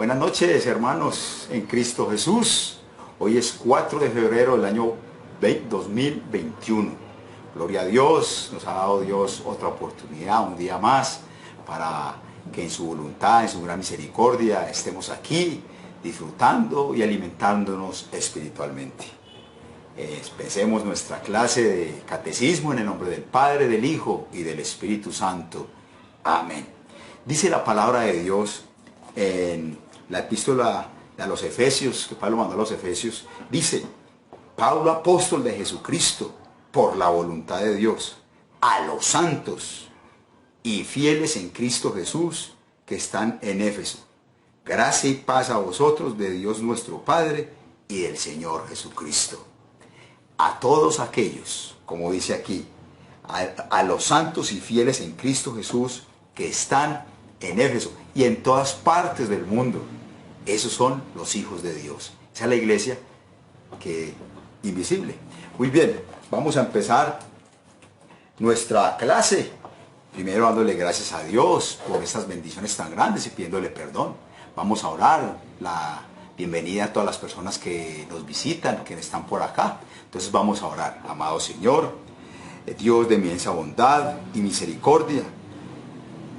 Buenas noches, hermanos en Cristo Jesús. Hoy es 4 de febrero del año 2021. Gloria a Dios, nos ha dado Dios otra oportunidad, un día más, para que en su voluntad, en su gran misericordia, estemos aquí disfrutando y alimentándonos espiritualmente. Empecemos nuestra clase de catecismo en el nombre del Padre, del Hijo y del Espíritu Santo. Amén. Dice la palabra de Dios en la epístola a los Efesios, que Pablo mandó a los Efesios, dice: Pablo, apóstol de Jesucristo, por la voluntad de Dios, a los santos y fieles en Cristo Jesús que están en Éfeso. Gracia y paz a vosotros de Dios nuestro Padre y del Señor Jesucristo. A todos aquellos, como dice aquí, a los santos y fieles en Cristo Jesús que están en Éfeso y en todas partes del mundo. Esos son los hijos de Dios. Esa es la iglesia invisible. Muy bien, vamos a empezar nuestra clase. Primero dándole gracias a Dios por estas bendiciones tan grandes y pidiéndole perdón. Vamos a orar la bienvenida a todas las personas que nos visitan, que están por acá. Entonces vamos a orar. Amado Señor, Dios de inmensa bondad y misericordia,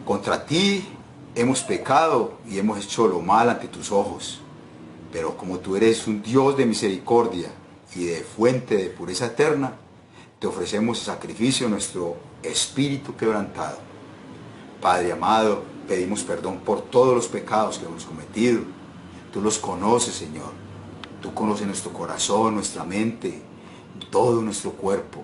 contra ti hemos pecado y hemos hecho lo mal ante tus ojos. Pero como tú eres un Dios de misericordia y de fuente de pureza eterna, te ofrecemos el sacrificio de nuestro espíritu quebrantado. Padre amado, pedimos perdón por todos los pecados que hemos cometido. Tú los conoces, Señor. Tú conoces nuestro corazón, nuestra mente, todo nuestro cuerpo.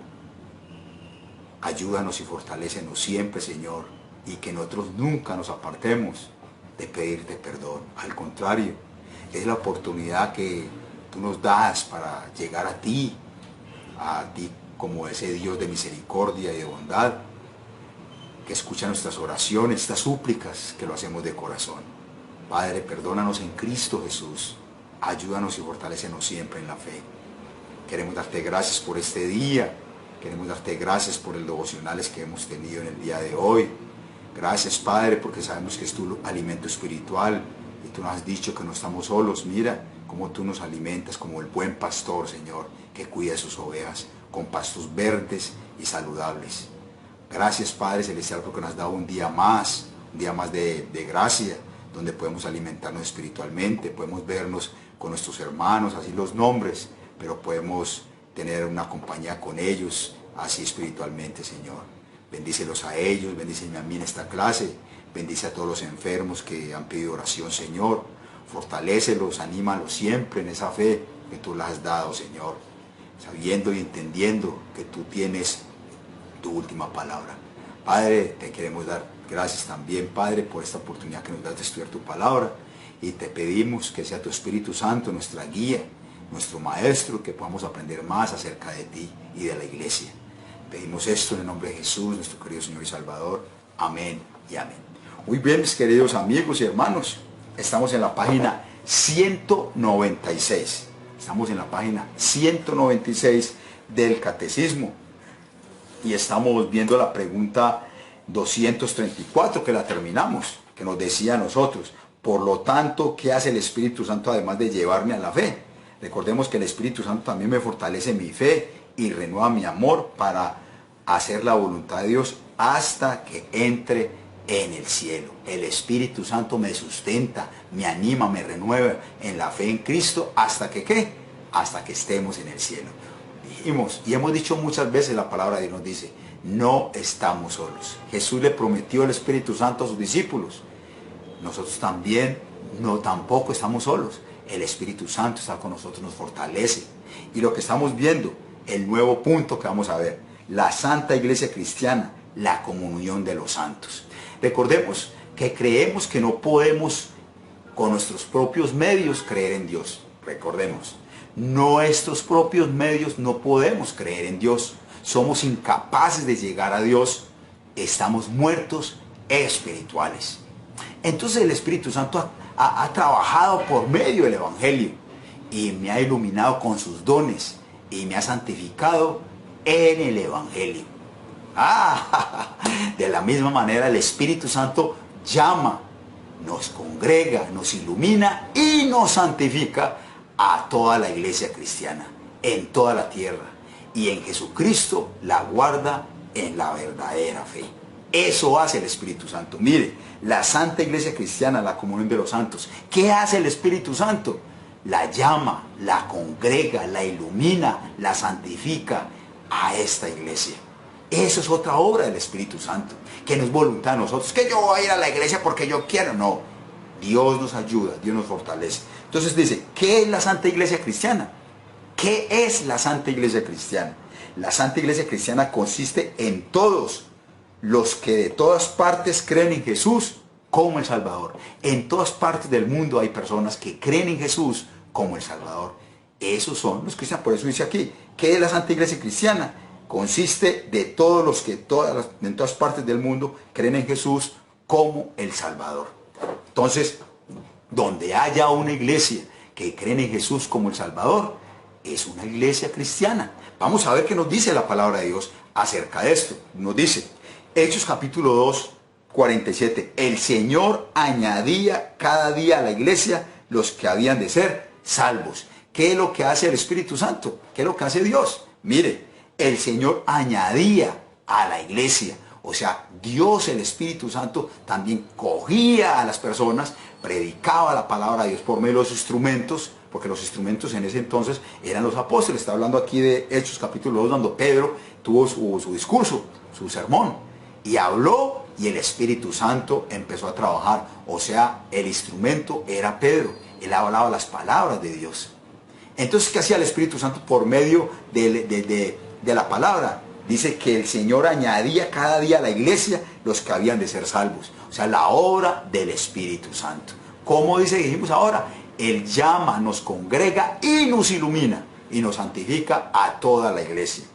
Ayúdanos y fortalécenos siempre, Señor, y que nosotros nunca nos apartemos de pedirte perdón. Al contrario, es la oportunidad que tú nos das para llegar a ti como ese Dios de misericordia y de bondad, que escucha nuestras oraciones, estas súplicas, que lo hacemos de corazón. Padre, perdónanos en Cristo Jesús. Ayúdanos y fortalécenos siempre en la fe. Queremos darte gracias por este día. Queremos darte gracias por el devocionales que hemos tenido en el día de hoy. Gracias, Padre, porque sabemos que es tu alimento espiritual y tú nos has dicho que no estamos solos. Mira cómo tú nos alimentas como el buen pastor, Señor, que cuida de sus ovejas con pastos verdes y saludables. Gracias, Padre Celestial, porque nos has dado un día más de gracia, donde podemos alimentarnos espiritualmente, podemos vernos con nuestros hermanos, así los nombres, pero podemos tener una compañía con ellos, así espiritualmente, Señor. Bendícelos a ellos, bendíceme a mí en esta clase, bendice a todos los enfermos que han pedido oración, Señor. Fortalécelos, anímalos siempre en esa fe que tú les has dado, Señor, sabiendo y entendiendo que tú tienes tu última palabra. Padre, te queremos dar gracias también, Padre, por esta oportunidad que nos das de estudiar tu palabra, y te pedimos que sea tu Espíritu Santo nuestra guía, nuestro maestro, que podamos aprender más acerca de ti y de la iglesia. Pedimos esto en el nombre de Jesús, nuestro querido Señor y Salvador. Amén y amén. Muy bien, mis queridos amigos y hermanos, estamos en la página 196. Estamos en la página 196 del Catecismo y estamos viendo la pregunta 234, que la terminamos, que nos decía a nosotros: por lo tanto, ¿qué hace el Espíritu Santo además de llevarme a la fe? Recordemos que el Espíritu Santo también me fortalece mi fe y renueva mi amor para hacer la voluntad de Dios hasta que entre en el cielo. El Espíritu Santo me sustenta, me anima, me renueva en la fe en Cristo hasta que ¿qué? Hasta que estemos en el cielo. Dijimos y hemos dicho muchas veces, la palabra de Dios nos dice: no estamos solos. Jesús le prometió el Espíritu Santo a sus discípulos. Nosotros también tampoco estamos solos. El Espíritu Santo está con nosotros, nos fortalece. Y lo que estamos viendo, el nuevo punto que vamos a ver: la Santa Iglesia Cristiana, la comunión de los santos. Recordemos que creemos que no podemos con nuestros propios medios creer en Dios. Recordemos, nuestros propios medios no podemos creer en Dios. Somos incapaces de llegar a Dios. Estamos muertos espirituales. Entonces el Espíritu Santo ha trabajado por medio del Evangelio y me ha iluminado con sus dones y me ha santificado en el Evangelio. De la misma manera el Espíritu Santo llama nos congrega, nos ilumina y nos santifica a toda la iglesia cristiana, en toda la tierra, y en Jesucristo la guarda en la verdadera fe. Eso hace el Espíritu Santo. Mire, la Santa Iglesia Cristiana, la comunión de los santos, ¿qué hace el Espíritu Santo? La llama, la congrega, la ilumina, la santifica a esta iglesia. Eso es otra obra del Espíritu Santo, que no es voluntad de nosotros, que yo voy a ir a la iglesia porque yo quiero. No, Dios nos ayuda, Dios nos fortalece. Entonces dice, ¿qué es la Santa Iglesia Cristiana? ¿Qué es la Santa Iglesia Cristiana? La Santa Iglesia Cristiana consiste en todos los que de todas partes creen en Jesús como el Salvador. En todas partes del mundo hay personas que creen en Jesús como el Salvador. Esos son los cristianos. Por eso dice aquí, ¿qué es la Santa Iglesia Cristiana? Consiste de todos los que en todas partes del mundo creen en Jesús como el Salvador. Entonces, donde haya una iglesia que cree en Jesús como el Salvador, es una iglesia cristiana. Vamos a ver qué nos dice la palabra de Dios acerca de esto. Nos dice, Hechos capítulo 2, 47. El Señor añadía cada día a la iglesia los que habían de ser salvos. ¿Qué es lo que hace el Espíritu Santo? ¿Qué es lo que hace Dios? Mire, el Señor añadía a la iglesia. O sea, Dios, el Espíritu Santo, también cogía a las personas, predicaba la palabra de Dios por medio de los instrumentos, porque los instrumentos en ese entonces eran los apóstoles. Está hablando aquí de Hechos capítulo 2, cuando Pedro tuvo su discurso, su sermón, y habló, y el Espíritu Santo empezó a trabajar. O sea, el instrumento era Pedro. Él hablaba las palabras de Dios. Entonces, ¿qué hacía el Espíritu Santo por medio de la palabra? Dice que el Señor añadía cada día a la iglesia los que habían de ser salvos. O sea, la obra del Espíritu Santo. ¿Cómo dijimos ahora? Él llama, nos congrega y nos ilumina y nos santifica a toda la iglesia.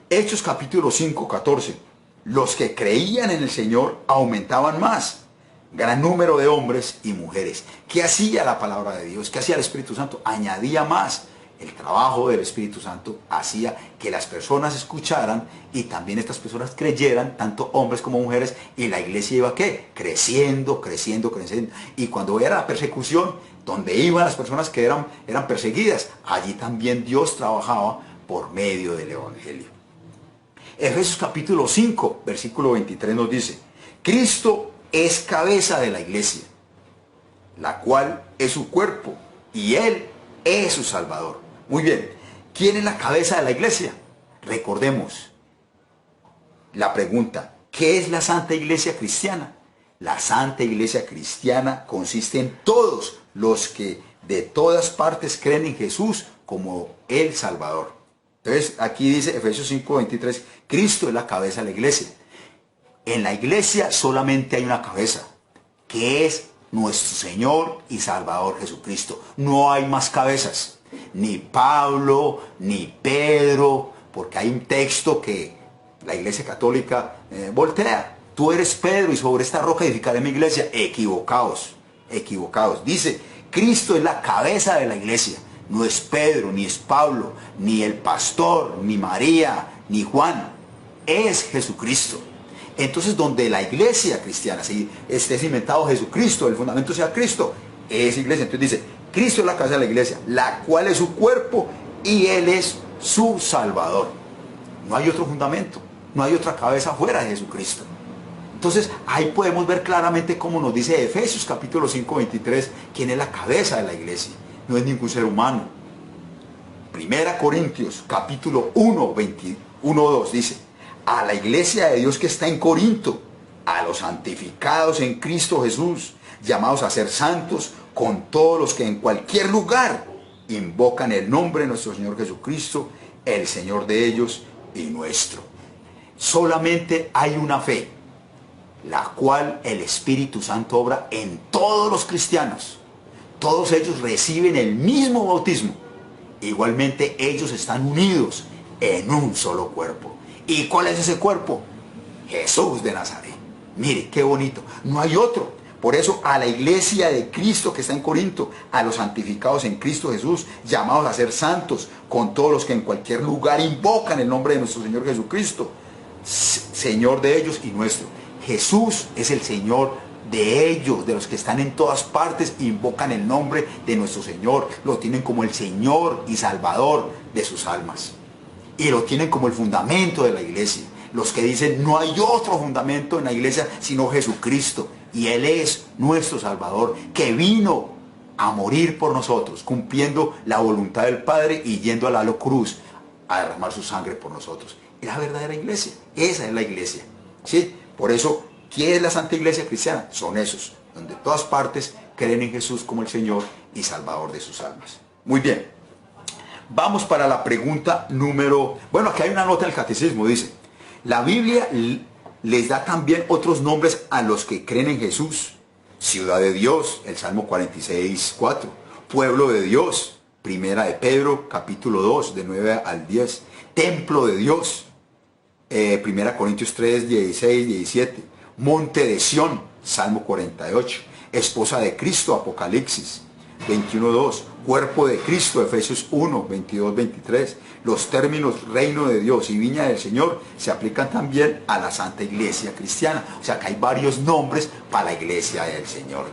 Hechos capítulo 5, 14. Los que creían en el Señor aumentaban más. Gran número de hombres y mujeres. ¿Qué hacía la palabra de Dios? ¿Qué hacía el Espíritu Santo? Añadía más. El trabajo del Espíritu Santo hacía que las personas escucharan y también estas personas creyeran, tanto hombres como mujeres, y la iglesia iba ¿qué? Creciendo, creciendo, creciendo. Y cuando era la persecución, donde iban las personas que eran perseguidas, allí también Dios trabajaba por medio del Evangelio. Efesios capítulo 5, versículo 23 nos dice, Cristo es cabeza de la iglesia, la cual es su cuerpo, y Él es su Salvador. Muy bien, ¿quién es la cabeza de la iglesia? Recordemos la pregunta, ¿qué es la Santa Iglesia Cristiana? La Santa Iglesia Cristiana consiste en todos los que de todas partes creen en Jesús como el Salvador. Entonces, aquí dice Efesios 5, 23, Cristo es la cabeza de la iglesia. En la iglesia solamente hay una cabeza, que es nuestro Señor y Salvador Jesucristo. No hay más cabezas. Ni Pablo, ni Pedro, porque hay un texto que la Iglesia Católica voltea. Tú eres Pedro y sobre esta roca edificaré mi iglesia. Equivocados, equivocados. Dice, Cristo es la cabeza de la iglesia. No es Pedro, ni es Pablo, ni el pastor, ni María, ni Juan. Es Jesucristo. Entonces, donde la iglesia cristiana, si esté cimentado Jesucristo, el fundamento sea Cristo, es iglesia. Entonces dice, Cristo es la cabeza de la iglesia, la cual es su cuerpo y Él es su Salvador. No hay otro fundamento, no hay otra cabeza fuera de Jesucristo. Entonces, ahí podemos ver claramente cómo nos dice Efesios capítulo 5, 23, quién es la cabeza de la iglesia. No es ningún ser humano. Primera Corintios capítulo 1, 21, 2 dice, a la iglesia de Dios que está en Corinto, a los santificados en Cristo Jesús, llamados a ser santos, con todos los que en cualquier lugar invocan el nombre de nuestro Señor Jesucristo, el Señor de ellos y nuestro. Solamente hay una fe, la cual el Espíritu Santo obra en todos los cristianos. Todos ellos reciben el mismo bautismo. Igualmente ellos están unidos en un solo cuerpo. ¿Y cuál es ese cuerpo? Jesús de Nazaret. Mire, qué bonito. No hay otro. Por eso a la iglesia de Cristo que está en Corinto, a los santificados en Cristo Jesús, llamados a ser santos, con todos los que en cualquier lugar invocan el nombre de nuestro Señor Jesucristo, Señor de ellos y nuestro. Jesús es el Señor de ellos, de los que están en todas partes, invocan el nombre de nuestro Señor, lo tienen como el Señor y Salvador de sus almas. Y lo tienen como el fundamento de la iglesia. Los que dicen no hay otro fundamento en la iglesia sino Jesucristo. Y Él es nuestro Salvador, que vino a morir por nosotros, cumpliendo la voluntad del Padre y yendo a la cruz a derramar su sangre por nosotros. Es la verdadera iglesia. Esa es la iglesia. ¿Sí? Por eso, ¿quién es la Santa Iglesia Cristiana? Son esos, donde todas partes creen en Jesús como el Señor y Salvador de sus almas. Muy bien. Vamos para la pregunta número... Bueno, aquí hay una nota del catecismo, dice: la Biblia les da también otros nombres a los que creen en Jesús. Ciudad de Dios, el Salmo 46, 4. Pueblo de Dios, Primera de Pedro, capítulo 2, de 9 al 10. Templo de Dios, Primera Corintios 3, 16, 17. Monte de Sión, Salmo 48. Esposa de Cristo, Apocalipsis 21, 2. Cuerpo de Cristo, Efesios 1, 22, 23. Los términos reino de Dios y viña del Señor se aplican también a la Santa Iglesia Cristiana. O sea que hay varios nombres para la Iglesia del Señor.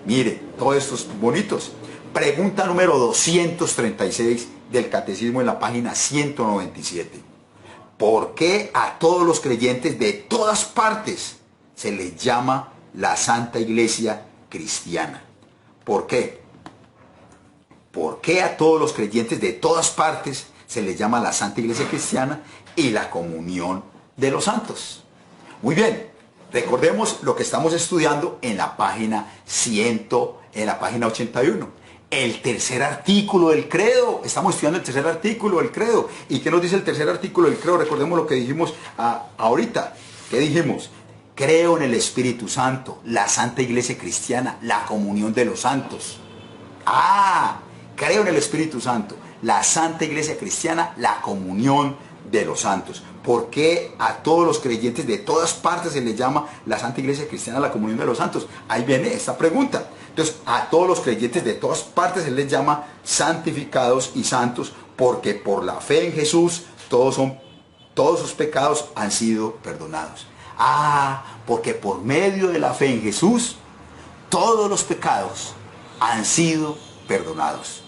Mire, todos estos bonitos. Pregunta número 236 del Catecismo en la página 197. ¿Por qué a todos los creyentes de todas partes se les llama la Santa Iglesia Cristiana? ¿Por qué? ¿Por qué a todos los creyentes de todas partes se les llama la Santa Iglesia Cristiana y la comunión de los santos? Muy bien, recordemos lo que estamos estudiando en la página 81. El tercer artículo del credo. Estamos estudiando el tercer artículo del credo. ¿Y qué nos dice el tercer artículo del credo? Recordemos lo que dijimos ahorita. ¿Qué dijimos? Creo en el Espíritu Santo, la Santa Iglesia Cristiana, la comunión de los santos. Creo en el Espíritu Santo, la Santa Iglesia Cristiana, la comunión de los santos. ¿Por qué a todos los creyentes de todas partes se les llama la Santa Iglesia Cristiana, la comunión de los santos? Ahí viene esta pregunta. Entonces, a todos los creyentes de todas partes se les llama santificados y santos, porque por la fe en Jesús todos sus pecados han sido perdonados. Porque por medio de la fe en Jesús todos los pecados han sido perdonados.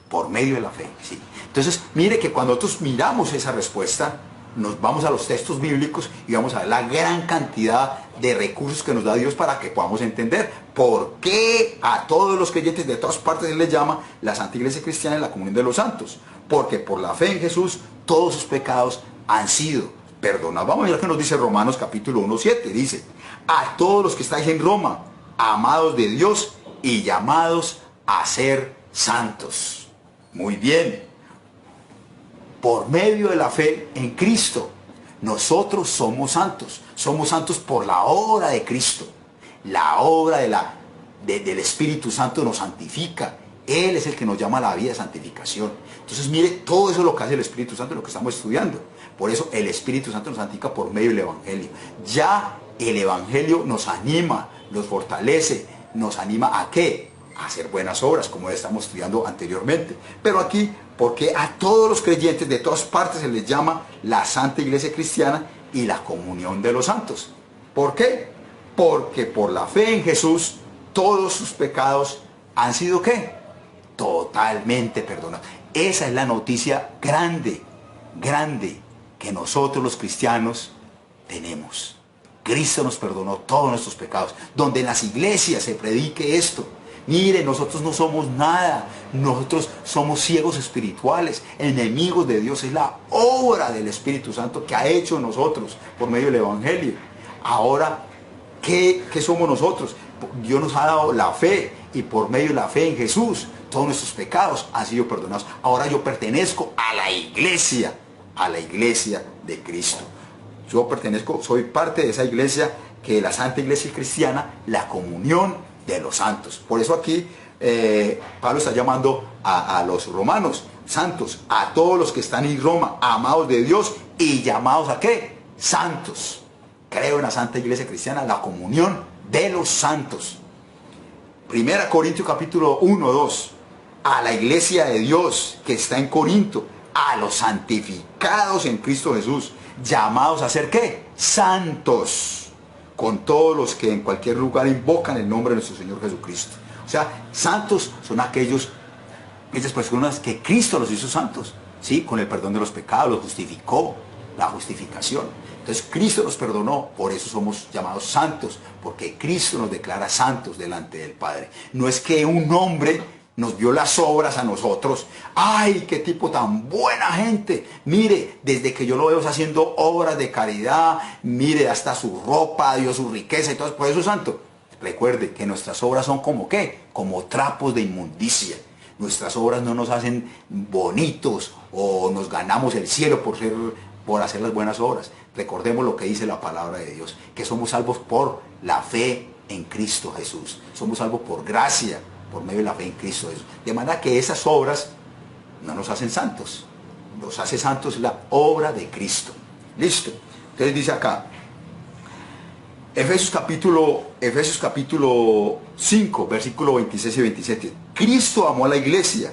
Por medio de la fe, sí. Entonces, mire que cuando nosotros miramos esa respuesta, nos vamos a los textos bíblicos y vamos a ver la gran cantidad de recursos que nos da Dios para que podamos entender por qué a todos los creyentes de todas partes se les llama la Santa Iglesia Cristiana y la comunión de los santos. Porque por la fe en Jesús todos sus pecados han sido perdonados. Vamos a ver lo que nos dice Romanos capítulo 1, 7. Dice: a todos los que estáis en Roma, amados de Dios y llamados a ser santos. Muy bien. Por medio de la fe en Cristo, nosotros somos santos. Somos santos por la obra de Cristo. La obra del Espíritu Santo nos santifica. Él es el que nos llama a la vida de santificación. Entonces, mire, todo eso es lo que hace el Espíritu Santo, lo que estamos estudiando. Por eso el Espíritu Santo nos santifica por medio del Evangelio. Ya el Evangelio nos anima, nos fortalece, nos anima ¿a qué? A hacer buenas obras, como estamos estudiando anteriormente. Pero aquí, porque a todos los creyentes de todas partes se les llama la Santa Iglesia Cristiana y la comunión de los santos. ¿Por qué? Porque por la fe en Jesús todos sus pecados han sido ¿qué? Totalmente perdonados. Esa es la noticia grande, grande que nosotros los cristianos tenemos. Cristo nos perdonó todos nuestros pecados. Donde en las iglesias se predique esto, mire, nosotros no somos nada, nosotros somos ciegos espirituales, enemigos de Dios. Es la obra del Espíritu Santo que ha hecho en nosotros por medio del Evangelio. Ahora, ¿qué somos nosotros? Dios nos ha dado la fe, y por medio de la fe en Jesús todos nuestros pecados han sido perdonados. Ahora yo pertenezco a la iglesia de Cristo. Yo pertenezco, soy parte de esa iglesia, que es la Santa Iglesia Cristiana, la comunión de los santos. Por eso aquí Pablo está llamando a los romanos santos, a todos los que están en Roma, amados de Dios y llamados ¿a qué? Santos. Creo en la Santa Iglesia Cristiana, la comunión de los santos. Primera Corintios capítulo 1, 2. A la iglesia de Dios que está en Corinto, a los santificados en Cristo Jesús, llamados a ser ¿qué? Santos. con todos los que en cualquier lugar invocan el nombre de nuestro Señor Jesucristo. O sea, santos son aquellas personas que Cristo los hizo santos, ¿sí? Con el perdón de los pecados, los justificó, la justificación. Entonces Cristo nos perdonó, por eso somos llamados santos, porque Cristo nos declara santos delante del Padre. No es que un hombre nos vio las obras a nosotros. ¡Ay, qué tipo tan buena gente! Mire, desde que yo lo veo haciendo obras de caridad, mire, hasta su ropa, dio su riqueza y todo, por eso es santo. Recuerde que nuestras obras son como ¿qué? Como trapos de inmundicia. Nuestras obras no nos hacen bonitos o nos ganamos el cielo por hacer las buenas obras. Recordemos lo que dice la palabra de Dios, que somos salvos por la fe en Cristo Jesús. Somos salvos por gracia, por medio de la fe en Cristo Jesús. De manera que esas obras no nos hacen santos. Nos hace santos la obra de Cristo. Listo. Entonces dice acá, Efesios capítulo 5, versículo 26 y 27. Cristo amó a la iglesia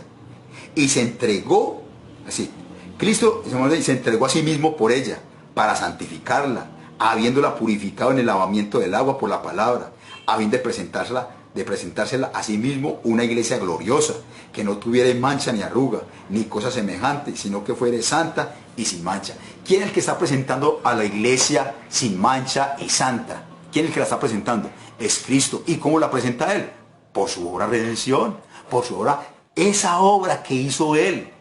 y se entregó, así, Cristo se entregó a sí mismo por ella, para santificarla, habiéndola purificado en el lavamiento del agua por la palabra, a fin de presentársela a sí mismo una iglesia gloriosa, que no tuviera mancha ni arruga, ni cosa semejante, sino que fuere santa y sin mancha. ¿Quién es el que está presentando a la iglesia sin mancha y santa? ¿Quién es el que la está presentando? Es Cristo. ¿Y cómo la presenta Él? Por su obra de redención, por su obra, esa obra que hizo Él,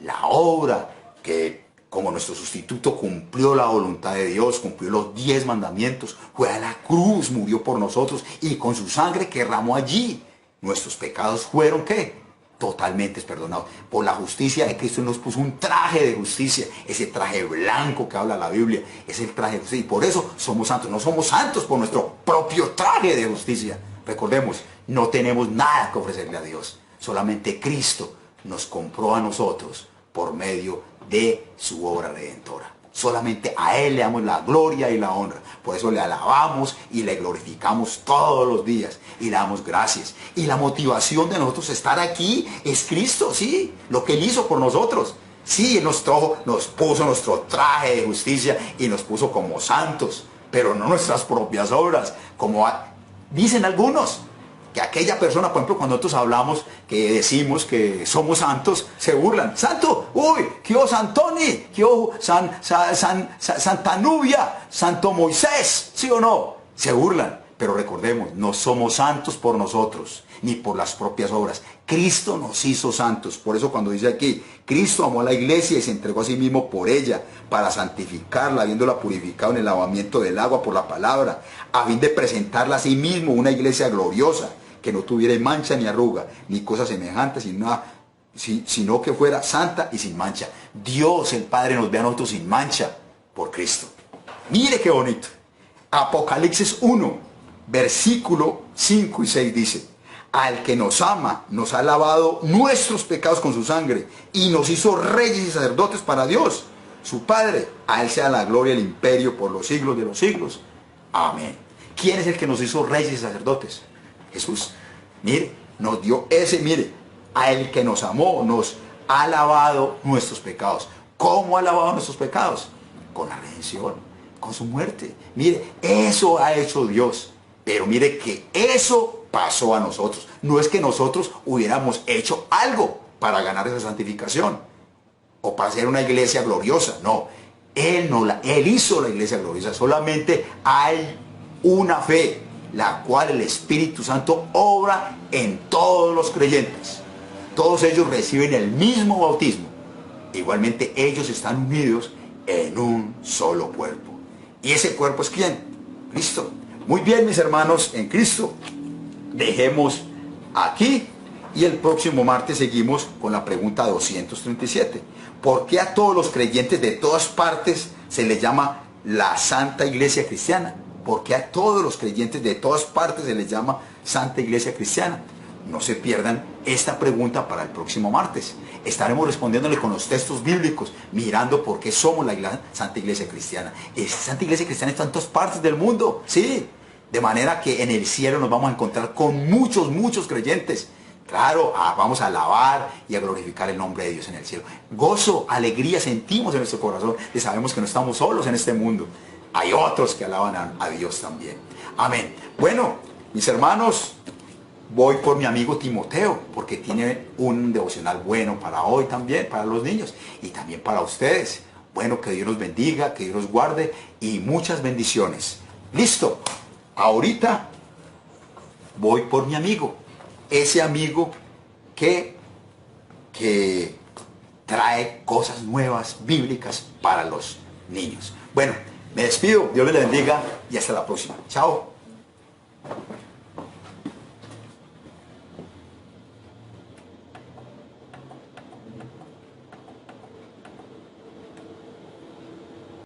la obra que como nuestro sustituto cumplió la voluntad de Dios, cumplió los 10 mandamientos, fue a la cruz, murió por nosotros y con su sangre que derramó allí, nuestros pecados fueron ¿qué? Totalmente perdonados. Por la justicia de Cristo nos puso un traje de justicia, ese traje blanco que habla la Biblia, es el traje de justicia. Y por eso somos santos. No somos santos por nuestro propio traje de justicia. Recordemos, no tenemos nada que ofrecerle a Dios. Solamente Cristo nos compró a nosotros por medio de su obra redentora. Solamente a Él le damos la gloria y la honra. Por eso le alabamos y le glorificamos todos los días. Y le damos gracias. Y la motivación de nosotros estar aquí es Cristo, sí. Lo que Él hizo por nosotros. Sí, Él nos puso nuestro traje de justicia y nos puso como santos. Pero no nuestras propias obras. Como dicen algunos. Que aquella persona, por ejemplo, cuando nosotros hablamos, que decimos que somos santos, se burlan. ¡Santo! ¡Uy! ¡Qué Santoni! ¡Qué Santa Nubia! ¡Santo Moisés! ¿Sí o no? Se burlan. Pero recordemos, no somos santos por nosotros, ni por las propias obras. Cristo nos hizo santos. Por eso cuando dice aquí, Cristo amó a la iglesia y se entregó a sí mismo por ella, para santificarla, habiéndola purificado en el lavamiento del agua por la palabra, a fin de presentarla a sí mismo una iglesia gloriosa, que no tuviera mancha ni arruga, ni cosa semejante, sino que fuera santa y sin mancha. Dios el Padre nos ve a nosotros sin mancha por Cristo. Mire qué bonito. Apocalipsis 1, versículo 5 y 6 dice: al que nos ama, nos ha lavado nuestros pecados con su sangre y nos hizo reyes y sacerdotes para Dios, su Padre. A Él sea la gloria y el imperio por los siglos de los siglos. Amén. ¿Quién es el que nos hizo reyes y sacerdotes? Jesús. Mire, nos dio mire, a el que nos amó, nos ha lavado nuestros pecados. ¿Cómo ha lavado nuestros pecados? Con la redención, con su muerte. Mire, eso ha hecho Dios. Pero mire que eso pasó a nosotros. No es que nosotros hubiéramos hecho algo para ganar esa santificación o para ser una iglesia gloriosa. No, Él hizo la iglesia gloriosa. Solamente hay una fe, la cual el Espíritu Santo obra en todos los creyentes. Todos ellos reciben el mismo bautismo. Igualmente ellos están unidos en un solo cuerpo. ¿Y ese cuerpo es quién? Cristo. Muy bien, mis hermanos en Cristo. Dejemos aquí y el próximo martes seguimos con la pregunta 237. ¿Por qué a todos los creyentes de todas partes se les llama la Santa Iglesia Cristiana? ¿Por qué a todos los creyentes de todas partes se les llama Santa Iglesia Cristiana? No se pierdan esta pregunta para el próximo martes. Estaremos respondiéndole con los textos bíblicos, mirando por qué somos la Santa Iglesia Cristiana. Esta Santa Iglesia Cristiana está en todas partes del mundo, sí. De manera que en el cielo nos vamos a encontrar con muchos creyentes Claro, vamos a alabar y a glorificar el nombre de Dios en el cielo. Gozo, alegría sentimos en nuestro corazón y sabemos que no estamos solos en este mundo. Hay otros que alaban a Dios también. Amén. Bueno, mis hermanos, voy por mi amigo Timoteo, porque tiene un devocional bueno para hoy también, para los niños y también para ustedes. Bueno, que Dios los bendiga, que Dios los guarde y muchas bendiciones. Listo. Ahorita voy por mi amigo. Ese amigo que trae cosas nuevas, bíblicas para los niños. Bueno, me despido. Dios les bendiga y hasta la próxima. Chao.